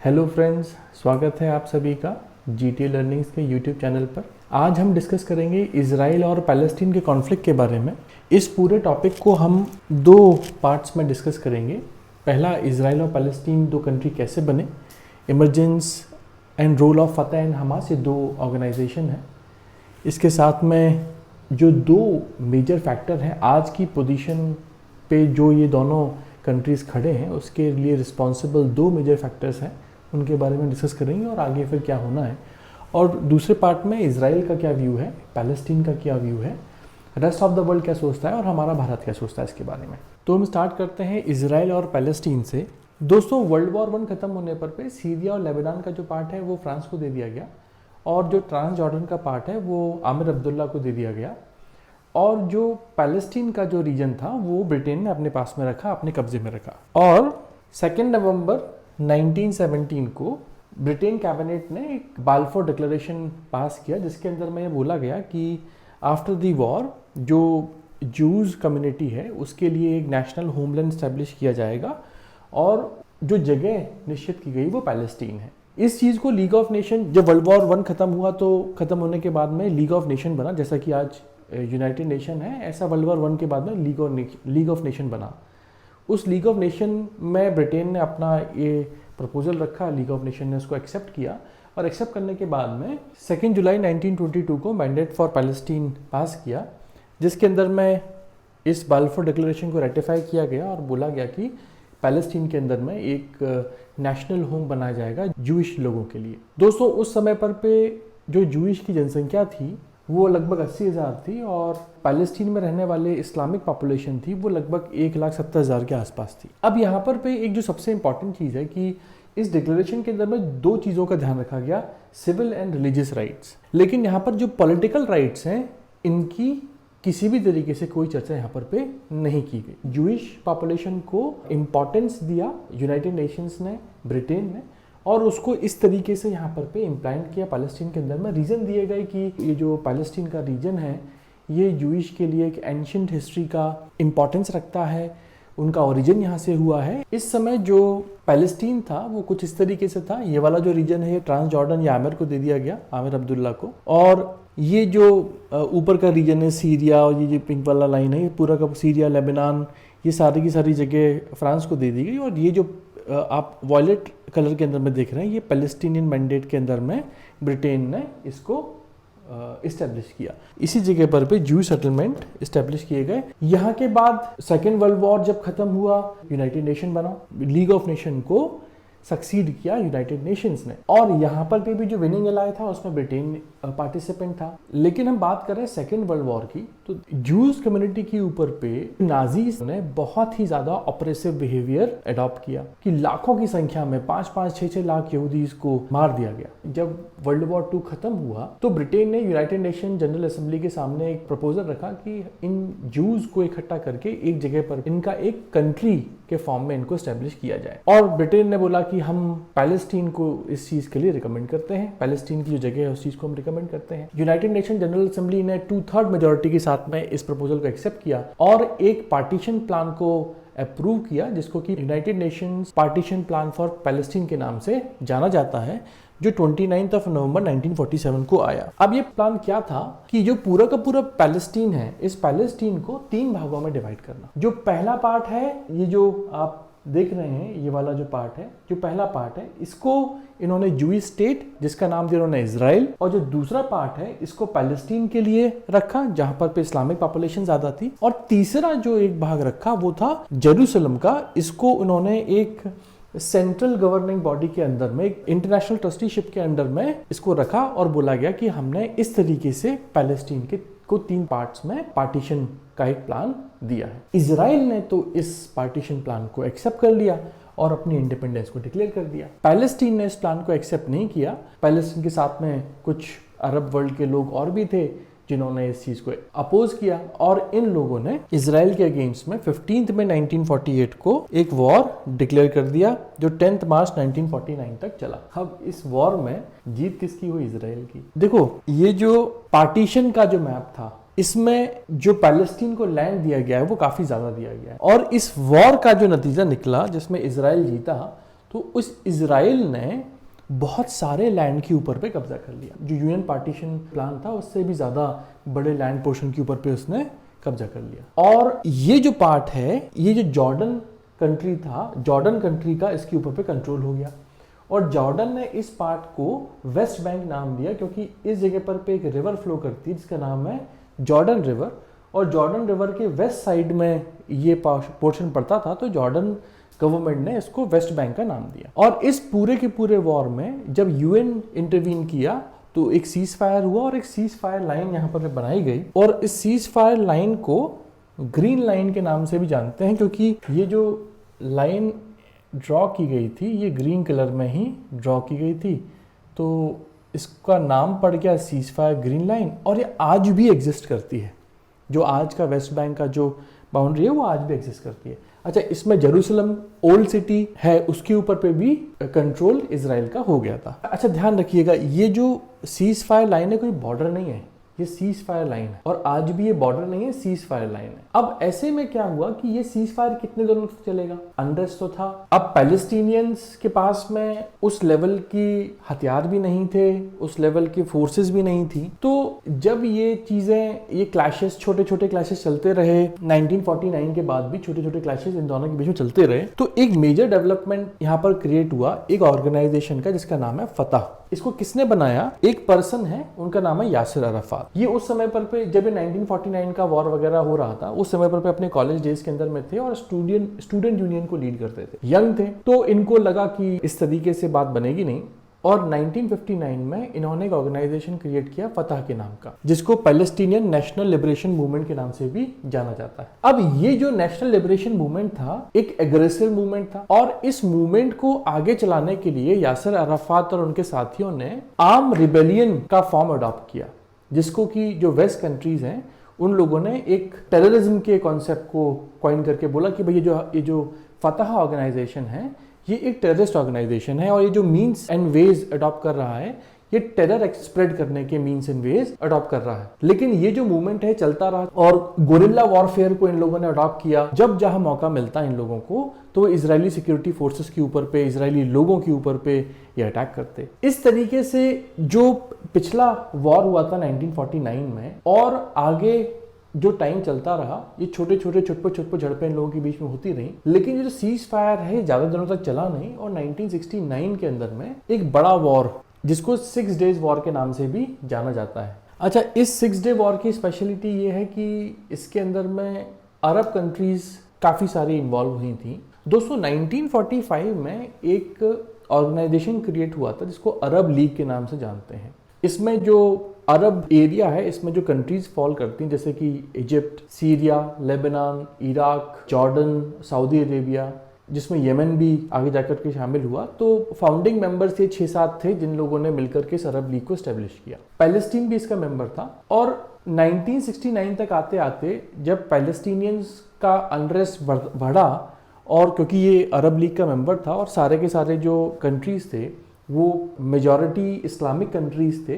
Hello friends, स्वागत है आप सभी का जीटी लर्निंग्स के यूट्यूब चैनल पर। आज हम डिस्कस करेंगे इजराइल और पैलेस्टीन के कॉन्फ्लिक्ट के बारे में। इस पूरे टॉपिक को हम दो पार्ट्स में डिस्कस करेंगे। पहला, इजराइल और पैलेस्टीन दो कंट्री कैसे बने, इमरजेंस एंड रोल ऑफ फतह एंड हमास, ये दो ऑर्गेनाइजेशन है। इसके साथ में जो दो मेजर फैक्टर हैं आज की पोजीशन पे, जो ये दोनों कंट्रीज़ खड़े हैं उसके लिए रिस्पॉन्सिबल दो मेजर फैक्टर्स हैं, उनके बारे में डिस्कस करेंगे और आगे फिर क्या होना है। और दूसरे पार्ट में इजराइल का क्या व्यू है, पैलेस्टीन का क्या व्यू है, रेस्ट ऑफ द वर्ल्ड क्या सोचता है और हमारा भारत क्या सोचता है इसके बारे में। तो हम स्टार्ट करते हैं इजराइल और पैलेस्टीन से। दोस्तों, वर्ल्ड वॉर 1 खत्म होने पर पे सीरिया और लेबनान का जो पार्ट है वो फ्रांस को दे दिया गया, और जो ट्रांस जॉर्डन का पार्ट है वो आमिर अब्दुल्ला को दे दिया गया, और जो पैलेस्टीन का जो रीजन था वो ब्रिटेन ने अपने पास में रखा, अपने कब्जे में रखा। और 2 नवंबर 1917 को ब्रिटेन कैबिनेट ने एक बाल्फोर डिक्लेरेशन पास किया, जिसके अंदर में ये बोला गया कि आफ्टर द वॉर जो जूज कम्युनिटी है उसके लिए एक नेशनल होमलैंड स्टैब्लिश किया जाएगा, और जो जगह निश्चित की गई वो पैलेस्टीन है। इस चीज़ को लीग ऑफ नेशन, जब वर्ल्ड वॉर 1 खत्म हुआ तो खत्म होने के बाद में लीग ऑफ नेशन बना, जैसा कि आज यूनाइटेड नेशन है, ऐसा वर्ल्ड वॉर 1 के बाद में लीग ऑफ नेशन बना। उस लीग ऑफ नेशन में ब्रिटेन ने अपना ये प्रपोजल रखा, लीग ऑफ नेशन ने उसको एक्सेप्ट किया, और एक्सेप्ट करने के बाद में 2 जुलाई 1922 को मैंडेट फॉर पैलेस्टीन पास किया, जिसके अंदर में इस बाल्फोर डिक्लेरेशन को रेटिफाई किया गया और बोला गया कि पैलेस्टीन के अंदर में एक नेशनल होम बनाया जाएगा जूइश लोगों के लिए। दोस्तों, उस समय पर पे जो जूइश की जनसंख्या थी वो लगभग 80,000 थी, और पैलेस्टीन में रहने वाले इस्लामिक पॉपुलेशन थी वो लगभग 1,70,000 के आसपास थी। अब यहाँ पर पे एक जो सबसे इंपॉर्टेंट चीज़ है कि इस डिक्लेरेशन के अंदर में दो चीज़ों का ध्यान रखा गया, सिविल एंड रिलीजियस राइट्स। लेकिन यहाँ पर जो पॉलिटिकल राइट्स हैं इनकी किसी भी तरीके से कोई चर्चा यहाँ पर पे नहीं की गई। जूइश पॉपुलेशन को इम्पोर्टेंस दिया यूनाइटेड नेशंस ने, ब्रिटेन ने, और उसको इस तरीके से यहाँ पर पे इम्प्लांट किया पैलेस्टीन के अंदर में। रीज़न दिए गए कि ये जो पैलेस्टीन का रीजन है ये जूइश के लिए एक एंशिएंट हिस्ट्री का इम्पोर्टेंस रखता है, उनका ओरिजिन यहाँ से हुआ है। इस समय जो पैलेस्टीन था वो कुछ इस तरीके से था, ये वाला जो रीजन है ट्रांस जॉर्डन या आमिर को दे दिया गया, आमिर अब्दुल्ला को, और ये जो ऊपर का रीजन है सीरिया, और ये जो पिंक वाला लाइन है ये पूरा का सीरिया, लेबनान, ये सारी की सारी जगह फ्रांस को दे दी गई, और ये जो आप वॉयलेट कलर के अंदर में देख रहे हैं ये पैलेस्टीनियन मैंडेट के अंदर में ब्रिटेन ने इसको इस्टेब्लिश किया। इसी जगह पर पे जू सेटलमेंट इस्टेब्लिश किए गए। यहाँ के बाद 2nd वर्ल्ड वॉर जब खत्म हुआ, यूनाइटेड नेशन बना, लीग ऑफ नेशन को सक्सीड किया यूनाइटेड नेशंस ने, और यहाँ पर भी जो विनिंग एलाय था उसमें ब्रिटेन पार्टिसिपेंट था। लेकिन हम बात कर रहे हैं 2nd वर्ल्ड वॉर की, तो जूस कम्युनिटी के ऊपर पे नाजीज ने बहुत ही ज्यादा ऑपरेसिव बिहेवियर अडॉप्ट किया कि लाखों की संख्या में 5-5, 6-6 लाख यहूदीज को मार दिया गया। जब वर्ल्ड वॉर 2 खत्म हुआ तो ब्रिटेन ने यूनाइटेड नेशन जनरल असेंबली के सामने एक प्रपोजल रखा कि इन जूस को इकट्ठा करके एक जगह पर इनका एक कंट्री के फॉर्म में इनको एस्टेब्लिश किया जाए, और ब्रिटेन ने बोला कि हम पैलेस्टीन को इस चीज के लिए रिकमेंड करते हैं, पैलेस्टीन की जो जगह है उस चीज को हम रिकमेंड करते हैं। यूनाइटेड नेशन जनरल असेंबली ने 2/3 मेजोरिटी के साथ में इस प्रपोजल को एक्सेप्ट किया और एक पार्टीशन प्लान को अप्रूव किया, जिसको कि United Nations partition plan for Palestine के नाम से जाना जाता है, जो 29 नवंबर 1947 को आया। अब ये प्लान क्या था कि जो पूरा का पूरा पैलेस्टीन है, इस पैलेस्टीन को 3 भागों में डिवाइड करना। जो पहला पार्ट है, ये जो आप देख रहे हैं ये वाला जो पार्ट है, जो पहला पार्ट है, इसको इन्होंने जूइश स्टेट, जिसका नाम दिया उन्होंने इजराइल, और जो दूसरा पार्ट है इसको पैलेस्टीन के लिए रखा जहां पर पे इस्लामिक पॉपुलेशन ज्यादा थी, और तीसरा जो एक भाग रखा वो था जेरूसलम का। इसको उन्होंने एक सेंट्रल गवर्निंग बॉडी के अंदर में, एक इंटरनेशनल ट्रस्टीशिप के अंडर में इसको रखा, और बोला गया कि हमने इस तरीके से पैलेस्टीन के को 3 पार्ट्स में पार्टीशन का एक प्लान दिया है। इजराइल ने तो इस पार्टीशन प्लान को एक्सेप्ट कर लिया और अपनी इंडिपेंडेंस को डिक्लेयर कर दिया। पैलेस्टीन ने इस प्लान को एक्सेप्ट नहीं किया। पैलेस्टीन के साथ में कुछ अरब वर्ल्ड के लोग और भी थे जिन्होंने इस चीज को अपोज किया, और इन लोगों ने इजराइल के अगेंस्ट में 15 मई 1948 को एक वॉर डिक्लेयर कर दिया, जो 10 मार्च 1949 तक चला। अब इस वॉर में जीत किसकी हुई? इजराइल की। देखो, ये जो पार्टीशन का जो मैप था, इसमें जो पैलेस्टीन को लैंड दिया गया है वो काफी ज्यादा दिया गया है, और इस वॉर का जो नतीजा निकला जिसमें इजराइल जीता, तो उस इजराइल ने बहुत सारे लैंड के ऊपर पे कब्जा कर लिया। जो यूएन पार्टीशन प्लान था उससे भी ज़्यादा बड़े लैंड पोर्शन के ऊपर पे उसने कब्जा कर लिया। और ये जो पार्ट है, ये जो जॉर्डन कंट्री था, जॉर्डन कंट्री का इसके ऊपर पे कंट्रोल हो गया। और जॉर्डन ने इस पार्ट को वेस्ट बैंक नाम दिया, क्योंकि इस जगह पर पे एक रिवर फ्लो करती है जिसका नाम है जॉर्डन रिवर। और जॉर्डन रिवर के वेस्ट साइड में ये पोर्शन पड़ता था, तो जॉर्डन गवर्नमेंट ने इसको वेस्ट बैंक का नाम दिया। और इस पूरे के पूरे वॉर में जब यूएन इंटरवीन किया तो एक सीज फायर हुआ और एक सीज फायर लाइन यहाँ पर बनाई गई। और इस सीज फायर लाइन को ग्रीन लाइन के नाम से भी जानते हैं, क्योंकि ये जो लाइन ड्रॉ की गई थी ये ग्रीन कलर में ही ड्रॉ की गई थी, तो इसका नाम पड़ गया सीज फायर ग्रीन लाइन। और ये आज भी एग्जिस्ट करती है। जो आज का वेस्ट बैंक का जो बाउंड्री है वो आज भी एग्जिस्ट करती है। अच्छा, इसमें जेरूसलम ओल्ड सिटी है, उसके ऊपर पे भी कंट्रोल इजराइल का हो गया था। अच्छा, ध्यान रखिएगा, ये जो सीज फायर लाइन है कोई बॉर्डर नहीं है, ये सीज फायर लाइन है। और आज भी ये बॉर्डर नहीं है, सीज फायर लाइन है। अब ऐसे में क्या हुआ कि ये सीज फायर कितने दिनों तक चलेगा? अनरेस्ट तो था। अब पैलेस्टीनियंस के पास में उस लेवल की हथियार भी नहीं थे, उस लेवल की फोर्सेस भी नहीं थी। तो जब ये चीजें, ये क्लैशेस, छोटे छोटे क्लैशेस चलते रहे, 1949 के बाद भी छोटे छोटे क्लैशेस इन दोनों के बीच में चलते रहे, तो एक मेजर डेवलपमेंट यहाँ पर क्रिएट हुआ एक ऑर्गेनाइजेशन का जिसका नाम है फतह। इसको किसने बनाया? एक पर्सन है, उनका नाम है यासिर अराफात। ये उस समय पर पे जब 1949 का वॉर वगैरह हो रहा था, उस समय पर पे अपने कॉलेज डेज के अंदर में थे और स्टूडेंट यूनियन को लीड करते थे, यंग थे। तो इनको लगा कि इस तरीके से बात बनेगी नहीं, और 1959 में इन्होंने एक ऑर्गेनाइजेशन क्रिएट किया फतह के नाम का, जिसको पैलेस्टीनियन नेशनल लिबरेशन मूवमेंट के नाम से भी जाना जाता है। अब ये जो नेशनल लिबरेशन मूवमेंट था एक एग्रेसिव मूवमेंट था, और इस मूवमेंट को आगे चलाने के लिए यासिर अराफात और उनके साथियों ने आर्म रिबेलियन का फॉर्म अडॉप्ट किया, जिसको कि जो वेस्ट कंट्रीज हैं उन लोगों ने एक टेररिज्म के कॉन्सेप्ट को कॉइन करके बोला कि भाई ये जो फतह ऑर्गेनाइजेशन है ये एक टेररिस्ट ऑर्गेनाइजेशन है, और ये जो मीन्स एंड वेज अडॉप्ट कर रहा है ये टेरर स्प्रेड करने के मीन्स एंड वेज अडॉप्ट कर रहा है। लेकिन ये जो मूवमेंट है चलता रहा, और गोरिल्ला वॉरफेयर को इन लोगों ने अडॉप्ट किया। जब जहां मौका मिलता इन लोगों को तो इजरायली सिक्योरिटी फोर्सेस के ऊपर पे, इजरायली लोगों के ऊपर पे ये अटैक करते। इस तरीके से जो पिछला वॉर हुआ था 1949 में, और आगे जो टाइम चलता रहा, ये छोटे छोटे चुटपुट झड़पें इन लोगों के बीच में होती रही। लेकिन ये जो सीज फायर है ज्यादा दिनों तक चला नहीं, और 1969 के अंदर में एक बड़ा वॉर, जिसको 6 डेज वॉर के नाम से भी जाना जाता है। अच्छा, इस 6 डे वॉर की स्पेशलिटी ये है कि इसके अंदर में अरब कंट्रीज काफ़ी सारी इन्वॉल्व हुई थी। दोस्तों, 1945 में एक ऑर्गेनाइजेशन क्रिएट हुआ था जिसको अरब लीग के नाम से जानते हैं। इसमें जो अरब एरिया है, इसमें जो कंट्रीज फॉल करती हैं, जैसे कि Egypt, Syria, Lebanon, Iraq, Jordan, Saudi Arabia, जिसमें यमन भी आगे जाकर के शामिल हुआ। तो फाउंडिंग मेंबर्स ये 6-7 थे जिन लोगों ने मिलकर के इस अरब लीग को एस्टेब्लिश किया। पैलेस्टीन भी इसका मेंबर था। और 1969 तक आते आते जब पैलेस्टीनियंस का अनरेस्ट बढ़ा, और क्योंकि ये अरब लीग का मेंबर था और सारे के सारे जो कंट्रीज थे वो मेजॉरिटी इस्लामिक कंट्रीज थे,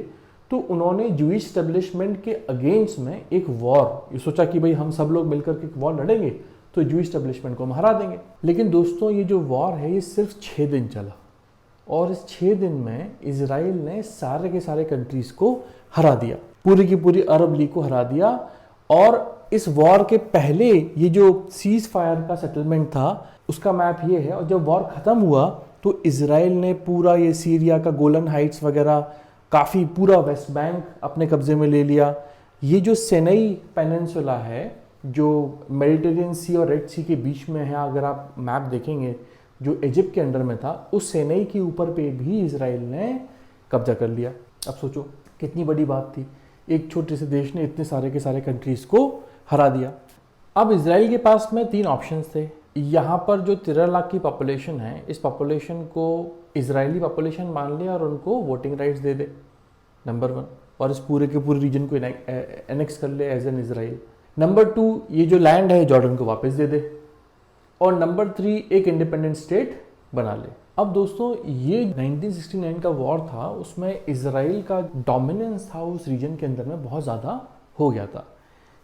तो उन्होंने जूइश स्टेब्लिशमेंट के अगेंस्ट में एक वॉर, ये सोचा कि भाई हम सब लोग मिलकर के एक वॉर लड़ेंगे तो जूइश स्टेब्लिशमेंट को हम हरा देंगे। लेकिन दोस्तों, ये जो वॉर है ये सिर्फ 6 दिन चला, और इस 6 दिन में इजराइल ने सारे के सारे कंट्रीज को हरा दिया, पूरी की पूरी अरब लीग को हरा दिया। और इस वॉर के पहले ये जो सीज फायर का सेटलमेंट था उसका मैप ये है। और जब वॉर खत्म हुआ तो इजराइल ने पूरा ये सीरिया का गोलन हाइट्स वगैरह, काफ़ी पूरा वेस्ट बैंक अपने कब्जे में ले लिया। ये जो सेनई पेनिनसुला है जो मेडिटेरियन सी और रेड सी के बीच में है, अगर आप मैप देखेंगे जो इजिप्ट के अंडर में था, उस सेनई के ऊपर पे भी इजराइल ने कब्जा कर लिया। अब सोचो कितनी बड़ी बात थी, एक छोटे से देश ने इतने सारे के सारे कंट्रीज को हरा दिया। अब इजराइल के पास में 3 ऑप्शंस थे। यहाँ पर जो 13 लाख की पॉपुलेशन है, इस पॉपुलेशन को इजरायली पॉपुलेशन मान ले और उनको वोटिंग राइट्स दे दे, नंबर 1, और इस पूरे के पूरे रीजन को एनेक्स कर ले एज एन इजराइल। नंबर 2, ये जो लैंड है जॉर्डन को वापस दे दे। और नंबर 3, एक इंडिपेंडेंट स्टेट बना ले। अब दोस्तों, ये 1969 का वॉर था, उसमें इजराइल का डोमिनेंस था उस रीजन के अंदर में बहुत ज़्यादा हो गया था।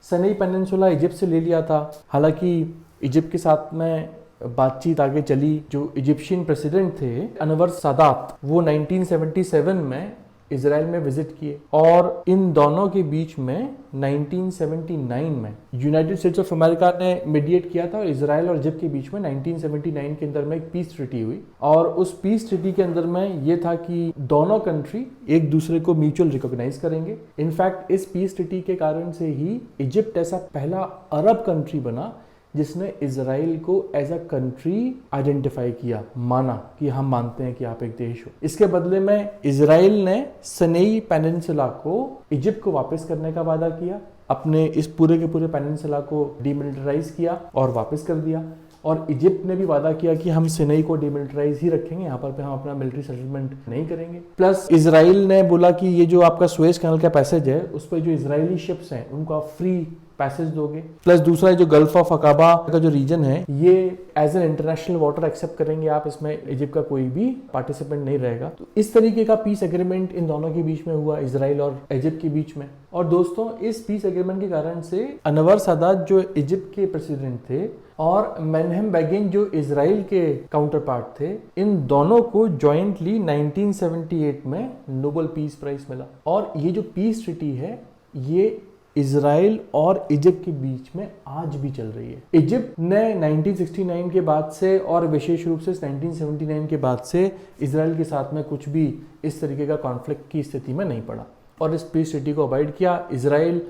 सनई पेनिनसुला इजिप्ट से ले लिया था, हालांकि इजिप्ट के साथ में बातचीत आगे चली। जो इजिप्शियन प्रेसिडेंट थे अनवर सादात, वो 1977 में इजराइल में विजिट किए और इन दोनों के बीच में 1979 में यूनाइटेड स्टेट्स ऑफ अमेरिका ने मीडिएट किया था और इजराइल और इजिप्ट के बीच में 1979 के अंदर में एक पीस ट्रीटी हुई। और उस पीस ट्रीटी के अंदर में ये था कि दोनों कंट्री एक दूसरे को म्यूचुअल रिकॉग्नाइज करेंगे। इनफैक्ट इस पीस ट्रीटी के कारण से ही इजिप्ट ऐसा पहला अरब कंट्री बना जिसने इजराइल को एज अ कंट्री आइडेंटिफाई किया, माना कि हम मानते हैं कि आप एक देश हो। इसके बदले में इजराइल ने सनेई पेनिनसुला को इजिप्ट को वापस करने का वादा किया, अपने इस पूरे के पूरे पेनिनसुला को डीमिलिटराइज किया और वापस कर दिया। और इजिप्ट ने भी वादा किया कि हम सिनेई को डीमिलिटराइज ही रखेंगे, यहाँ पर हम अपना मिलिट्री सेटलमेंट नहीं करेंगे। प्लस इजराइल ने बोला कि ये जो आपका सुएज कैनल का पैसेज है उस पर जो इजरायली शिप्स हैं उनको आप फ्री पैसेज दोगे। प्लस दूसरा जो गल्फ ऑफ अकाबा का जो रीजन है ये as an international water accept करेंगे आप, इसमें इजिप्ट का कोई भी पार्टिसिपेंट नहीं रहेगा। तो इस तरीके का पीस एग्रीमेंट इन दोनों के बीच में हुआ, इजराइल और इजिप्ट के बीच में। और दोस्तों इस पीस एग्रीमेंट के कारण से अनवर सादात जो इजिप्ट के प्रेसिडेंट थे और मेनहेम बेगिन जो इजराइल के काउंटर पार्ट थे, इन दोनों को जॉइंटली 1978 में नोबेल पीस प्राइज मिला। और ये जो पीस ट्रीटी है ये इजराइल और इजिप्ट के बीच में आज भी चल रही है। इजिप्ट ने 1969 के बाद से और विशेष रूप से 1979 के बाद से इजराइल के साथ में कुछ भी इस तरीके का कॉन्फ्लिक्ट की स्थिति में नहीं पड़ा और इस पीस ट्रीटी को अवॉइड किया। इजराइल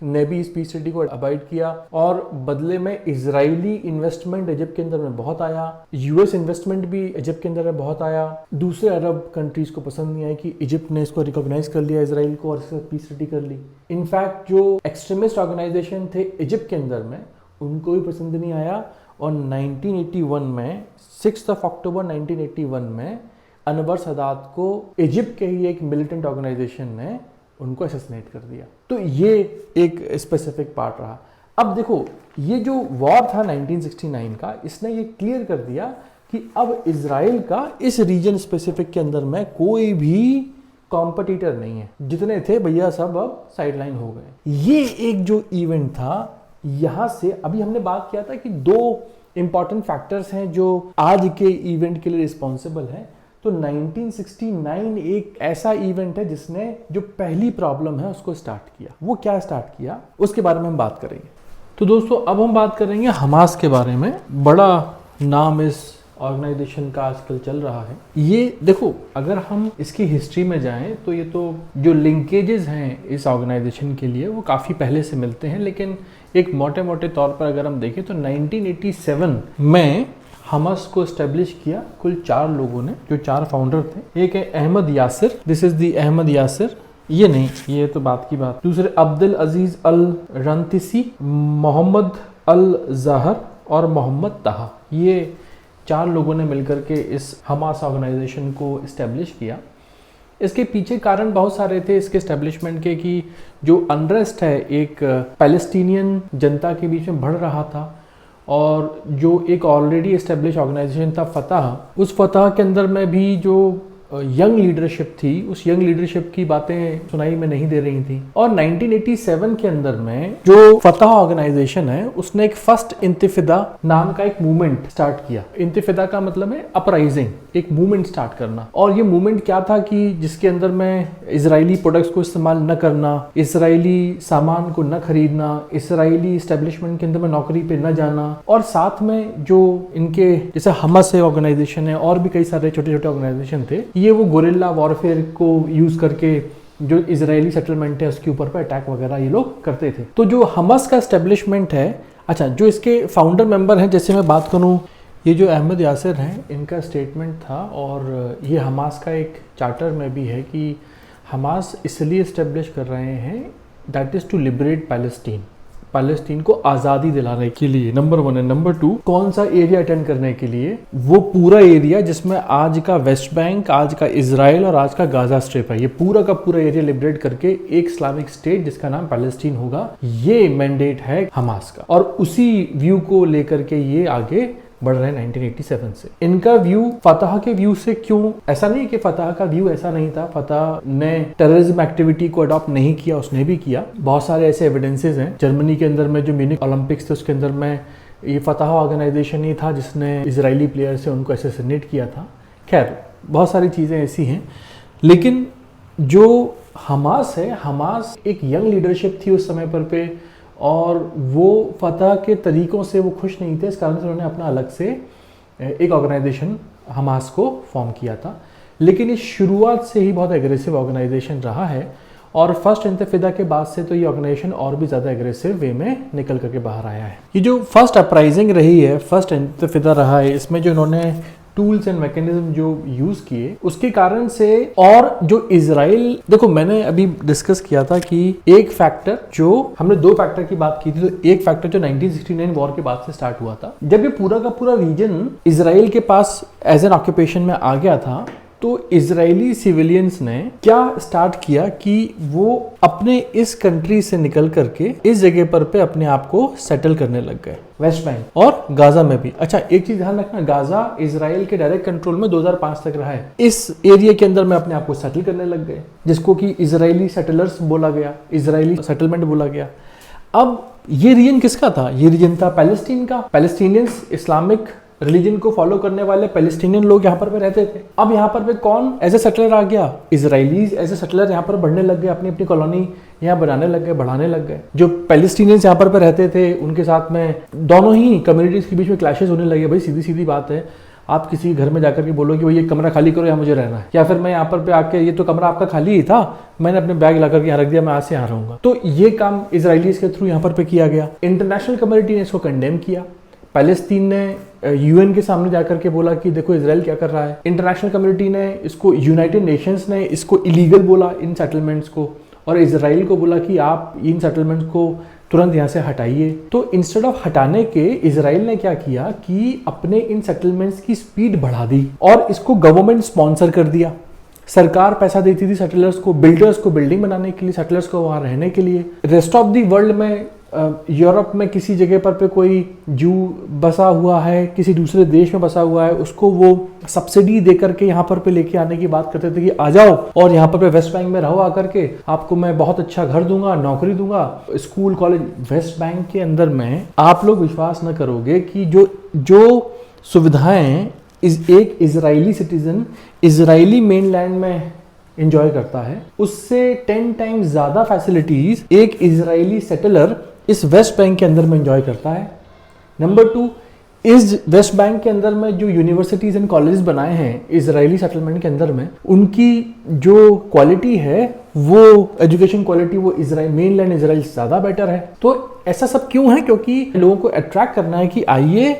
ने भी इस पीस ट्रीटी को अवॉइड किया और बदले में इजरायली इन्वेस्टमेंट इजिप्ट के अंदर में बहुत आया, यूएस इन्वेस्टमेंट भी इजिप्ट के अंदर में बहुत आया। दूसरे अरब कंट्रीज को पसंद नहीं आया कि इजिप्ट ने इसको रिकॉग्नाइज कर लिया इजराइल को और इसके साथ पीस ट्रीटी कर ली। इनफैक्ट जो एक्सट्रीमिस्ट ऑर्गेनाइजेशन थे इजिप्ट के अंदर में उनको भी पसंद नहीं आया और 1981 में 6 अक्टूबर 1981 में अनवर सादात को इजिप्ट के ही एक मिलिटेंट ऑर्गेनाइजेशन ने उनको असैसिनेट कर दिया। तो ये एक स्पेसिफिक पार्ट रहा। अब देखो ये जो वॉर था 1969 का, इसने ये क्लियर कर दिया कि अब इजराइल का इस रीजन स्पेसिफिक के अंदर में कोई भी कॉम्पिटिटर नहीं है, जितने थे भैया सब अब साइडलाइन हो गए। ये एक जो इवेंट था, यहां से अभी हमने बात किया था कि 2 इंपॉर्टेंट फैक्टर्स हैं जो आज के इवेंट के लिए रिस्पॉन्सिबल हैं। तो 1969 एक ऐसा इवेंट है जिसने जो पहली प्रॉब्लम है उसको स्टार्ट किया। वो क्या स्टार्ट किया उसके बारे में हम बात करेंगे। तो दोस्तों अब हम बात करेंगे हमास के बारे में। बड़ा नाम इस ऑर्गेनाइजेशन का आजकल चल रहा है। ये देखो अगर हम इसकी हिस्ट्री में जाएं तो ये तो जो लिंकेजेस हैं इस ऑर्गेनाइजेशन के लिए वो काफ़ी पहले से मिलते हैं, लेकिन एक मोटे मोटे तौर पर अगर हम देखें तो 1987 में हमास को एस्टेब्लिश किया कुल 4 लोगों ने, जो 4 फाउंडर थे। एक है Ahmed Yasir, this is the Ahmed Yasir, ये नहीं, ये तो बात की बात। दूसरे अब्दुल अजीज अल रंतिसी, मोहम्मद अल जहर और मोहम्मद ताहा। ये 4 लोगों ने मिलकर के इस हमास ऑर्गेनाइजेशन को एस्टेब्लिश किया। इसके पीछे कारण बहुत सारे थे इसके एस्टेब्लिशमेंट के, कि जो अनरेस्ट है एक पैलेस्टीनियन जनता के बीच में बढ़ रहा था और जो एक ऑलरेडी एस्टेब्लिश ऑर्गेनाइजेशन था फतह, उस फतह के अंदर में भी जो यंग लीडरशिप थी, उस यंग लीडरशिप की बातें सुनाई में नहीं दे रही थी। और 1987 के अंदर में जो फतह ऑर्गेनाइजेशन है उसने एक फर्स्ट इंतिफादा नाम का एक मूवमेंट स्टार्ट किया। इंतिफादा का मतलब है अपराइजिंग, एक मूवमेंट स्टार्ट करना। और ये मूवमेंट क्या था कि जिसके अंदर में इजरायली प्रोडक्ट्स को इस्तेमाल न करना, इजरायली सामान को न खरीदना, इजरायली एस्टेब्लिशमेंट के अंदर में नौकरी पे न जाना, और साथ में जो इनके जैसे हमास ऑर्गेनाइजेशन है और भी कई सारे छोटे छोटे ऑर्गेनाइजेशन थे, ये वो गोरिल्ला वॉरफेयर को यूज करके जो इजरायली सेटलमेंट है उसके ऊपर पे अटैक वगैरह ये लोग करते थे। तो जो हमास का एस्टेब्लिशमेंट है, अच्छा जो इसके फाउंडर मेंबर हैं, जैसे मैं बात करूं, ये जो अहमद यासिर हैं, इनका स्टेटमेंट था और ये हमास का एक चार्टर में भी है कि हमास इसलिए इस्टेब्लिश कर रहे हैं that is to liberate Palestine को आज़ादी दिलाने के लिए, नंबर 1 है। नंबर 2, कौन सा एरिया अटेंड करने के लिए? वो पूरा एरिया जिसमें आज का वेस्ट बैंक, आज का इजराइल और आज का गाजा स्ट्रिप है, ये पूरा का पूरा एरिया लिबरेट करके एक इस्लामिक स्टेट जिसका नाम पैलेस्टीन होगा, ये मैंडेट है हमास का। और उसी व्यू को लेकर के ये आगे बढ़ रहे हैं 1987 से। इनका व्यू फतह के व्यू से क्यों, ऐसा नहीं कि फतह का व्यू ऐसा नहीं था, फतह ने टेररिज्म एक्टिविटी को अडॉप्ट नहीं किया, उसने भी किया। बहुत सारे ऐसे एविडेंसेस हैं। जर्मनी के अंदर में जो म्यूनिक ओलंपिक्स थे उसके अंदर में ये फतह ऑर्गेनाइजेशन ही था जिसने इजरायली प्लेयर से उनको असैसिनेट किया था। खैर बहुत सारी चीज़ें ऐसी हैं, लेकिन जो हमास है, हमास एक यंग लीडरशिप थी उस समय पर पे, और वो फतह के तरीक़ों से वो खुश नहीं थे। इस कारण से उन्होंने अपना अलग से एक ऑर्गेनाइजेशन हमास को फॉर्म किया था। लेकिन ये शुरुआत से ही बहुत एग्रेसिव ऑर्गेनाइजेशन रहा है, और फर्स्ट इंतफादा के बाद से तो ये ऑर्गेनाइजेशन और भी ज़्यादा एग्रेसिव वे में निकल करके बाहर आया है। ये जो फर्स्ट अपराइजिंग रही है, फर्स्ट इंतफादा रहा है, इसमें जो इन्होंने टूल्स एंड मैकेनिज्म जो यूज़ किए उसके कारण से, और जो इजराइल, देखो मैंने अभी डिस्कस किया था कि एक फैक्टर, जो हमने दो फैक्टर की बात की थी, तो एक फैक्टर जो 1969 वॉर के बाद से स्टार्ट हुआ था, जब ये पूरा का पूरा रीजन इजराइल के पास एज एन ऑक्यूपेशन में आ गया था, तो इजरायली सिविलियंस ने क्या स्टार्ट किया कि वो अपने इस कंट्री से निकल करके इस जगह पर पे अपने आप को सेटल करने लग गए, वेस्ट बैंक और गाजा में भी। अच्छा एक चीज ध्यान रखना, गाजा इजराइल के डायरेक्ट कंट्रोल में 2005 तक रहा है। इस एरिया के अंदर में अपने आप को सेटल करने लग गए, जिसको कि इजरायली सेटलर्स बोला गया, इजरायली सेटलमेंट बोला गया। अब ये रीजन किसका था? ये रीजन था पैलेस्टीन का। पैलेस्टीनियंस इस्लामिक रिलीजन को फॉलो करने वाले पैलेस्टीनियन लोग यहाँ पर पे रहते थे। अब यहाँ पर पे कौन एज ए सेटलर आ गया? इजरायलीज एज ए सेटलर यहाँ पर बढ़ने लग गए, अपनी अपनी कॉलोनी यहाँ बनाने लग गए, बढ़ाने लग गए। जो पैलेस्टीनियंस यहाँ पर पे रहते थे उनके साथ में दोनों ही कम्युनिटीज के बीच में क्लैशेस होने लगे। भाई सीधी सीधी बात है, आप किसी घर में जाकर के बोलो कि भाई ये कमरा खाली करो, यहाँ मुझे रहना है, या फिर मैं यहाँ पर पे आके, ये तो कमरा आपका खाली ही था, मैंने अपने बैग ला करके यहाँ रख दिया, मैं आज से यहाँ रहूंगा। तो ये काम इजरायलीज के थ्रू यहाँ पर पे किया गया। इंटरनेशनल कम्युनिटी ने इसको कंडेम किया। पैलेस्तीन ने यूएन के सामने जाकर के बोला कि देखो इजराइल क्या कर रहा है। इंटरनेशनल कम्युनिटी ने इसको, यूनाइटेड नेशंस ने इसको इलीगल बोला इन सेटलमेंट्स को, और इजराइल को बोला कि आप इन सेटलमेंट्स को तुरंत यहाँ से हटाइए। तो इंस्टेड ऑफ हटाने के, इजराइल ने क्या किया कि अपने इन सेटलमेंट्स की स्पीड बढ़ा दी और इसको गवर्नमेंट स्पॉन्सर कर दिया। सरकार पैसा देती थी सेटलर्स को, बिल्डर्स को बिल्डिंग बनाने के लिए, सेटलर्स को वहाँ रहने के लिए। रेस्ट ऑफ दी वर्ल्ड में, यूरोप में किसी जगह पर पे कोई जू बसा हुआ है, किसी दूसरे देश में बसा हुआ है, उसको वो सब्सिडी दे करके यहाँ पर पे लेके आने की बात करते थे कि आ जाओ और यहाँ पर पे वेस्ट बैंक में रहो आकर के, आपको मैं बहुत अच्छा घर दूंगा, नौकरी दूंगा, स्कूल कॉलेज। वेस्ट बैंक के अंदर में आप लोग विश्वास न करोगे कि जो सुविधाएं एक इजरायली सिटीजन इजरायली मेनलैंड में एंजॉय करता है, उससे 10 टाइम्स ज्यादा फैसिलिटीज एक इजरायली सेटलर इस वेस्ट बैंक के अंदर में एंजॉय करता है। नंबर 2, इस वेस्ट बैंक के अंदर में जो यूनिवर्सिटीज एंड कॉलेजेस बनाए हैं इजरायली सेटलमेंट के अंदर में, उनकी जो क्वालिटी है, वो एजुकेशन क्वालिटी, वो इजराइल, मेनलैंड इजराइल से ज्यादा बेटर है। तो ऐसा सब क्यों है? क्योंकि लोगों को अट्रैक्ट करना है कि आइए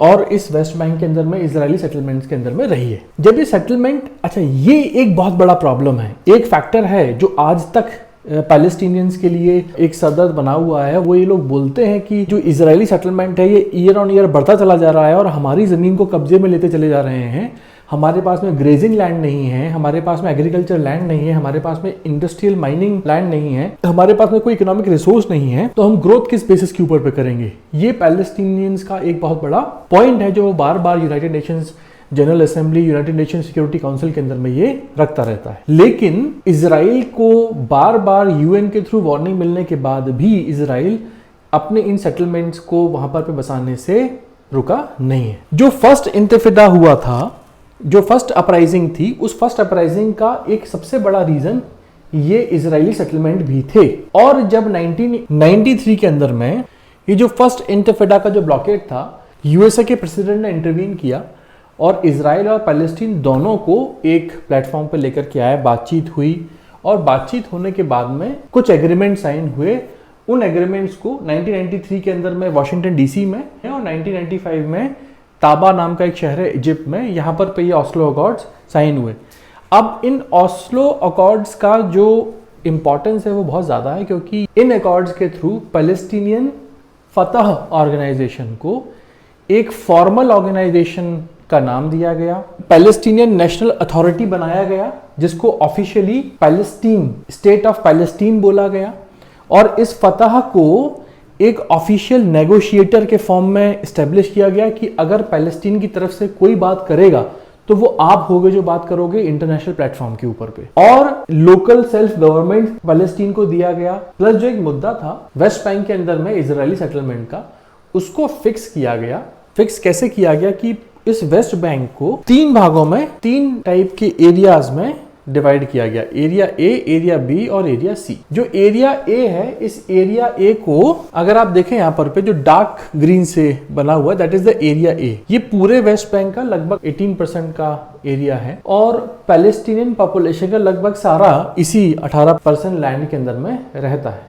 और इस वेस्ट बैंक के अंदर में इजरायली सेटलमेंट्स के अंदर में रहिए। जब ये सेटलमेंट, अच्छा ये एक बहुत बड़ा प्रॉब्लम है, एक फैक्टर है जो आज तक पैलेस्टीनियंस के लिए एक सरदर्द बना हुआ है। वो ये लोग बोलते हैं कि जो इजरायली सेटलमेंट है ये ईयर ऑन ईयर बढ़ता चला जा रहा है और हमारी ज़मीन को कब्जे में लेते चले जा रहे हैं। हमारे पास में ग्रेजिंग लैंड नहीं है, हमारे पास में एग्रीकल्चर लैंड नहीं है, हमारे पास में इंडस्ट्रियल माइनिंग लैंड नहीं है, हमारे पास में कोई इकोनॉमिक रिसोर्स नहीं है, तो हम ग्रोथ किस बेसिस के ऊपर पे करेंगे? ये पैलेस्टीनियंस का एक बहुत बड़ा पॉइंट है जो बार बार United Nations General Assembly, United Nation Security Council के अंदर में ये रखता रहता है। लेकिन इजराइल को बार बार यूएन के थ्रू वार्निंग मिलने के बाद भी इजराइल अपने इन सेटलमेंट्स को वहां पर पे बसाने से रुका नहीं है। जो फर्स्ट इंतफादा हुआ था, जो फर्स्ट अपराइजिंग थी, उस फर्स्ट अपराइजिंग का एक सबसे बड़ा रीजन ये इजरायली सेटलमेंट भी थे। और जब 1993 के अंदर में ये जो फर्स्ट इंतफादा का जो ब्लॉकेड था, यूएसए के प्रेसिडेंट ने इंटरवीन किया और इजराइल और पैलेस्टीन दोनों को एक प्लेटफॉर्म पर लेकर के आया, बातचीत हुई और बातचीत होने के बाद में कुछ एग्रीमेंट साइन हुए। उन एग्रीमेंट्स को 1993 के अंदर में वाशिंगटन डीसी में और 1995 में ताबा नाम का एक शहर है इजिप्ट में, यहाँ पर पे ये ऑस्लो अकॉर्ड्स साइन हुए। अब इन ऑस्लो अकॉर्ड्स का जो इंपॉर्टेंस है वो बहुत ज़्यादा है, क्योंकि इन अकॉर्ड्स के थ्रू पैलेस्टीनियन फतह ऑर्गेनाइजेशन को एक फॉर्मल ऑर्गेनाइजेशन का नाम दिया गया, पैलेस्टीनियन नेशनल अथॉरिटी बनाया गया, जिसको officially Palestine, state of Palestine बोला गया, और इस फतह को एक ऑफिशियल नेगोशिएटर के फॉर्म में एस्टेब्लिश किया गया कि अगर पैलेस्टीन की तरफ से कोई बात करेगा तो वो आप होगे जो बात करोगे इंटरनेशनल प्लेटफॉर्म के ऊपर पे। और लोकल सेल्फ गवर्नमेंट पैलेस्टीन को दिया गया। प्लस जो एक मुद्दा था वेस्ट बैंक के अंदर में इजरायली सेटलमेंट का, उसको फिक्स किया गया। फिक्स कैसे किया गया कि इस वेस्ट बैंक को 3 भागों में 3 टाइप के एरियाज में डिवाइड किया गया, एरिया ए, एरिया बी और एरिया सी। जो एरिया ए है, इस एरिया ए को अगर आप देखें यहाँ पर पे जो डार्क ग्रीन से बना हुआ है, that is the area A. ये पूरे वेस्ट बैंक का लगभग 18% का एरिया है और पैलेस्टीनियन पॉपुलेशन का लगभग सारा इसी 18% लैंड के अंदर में रहता है।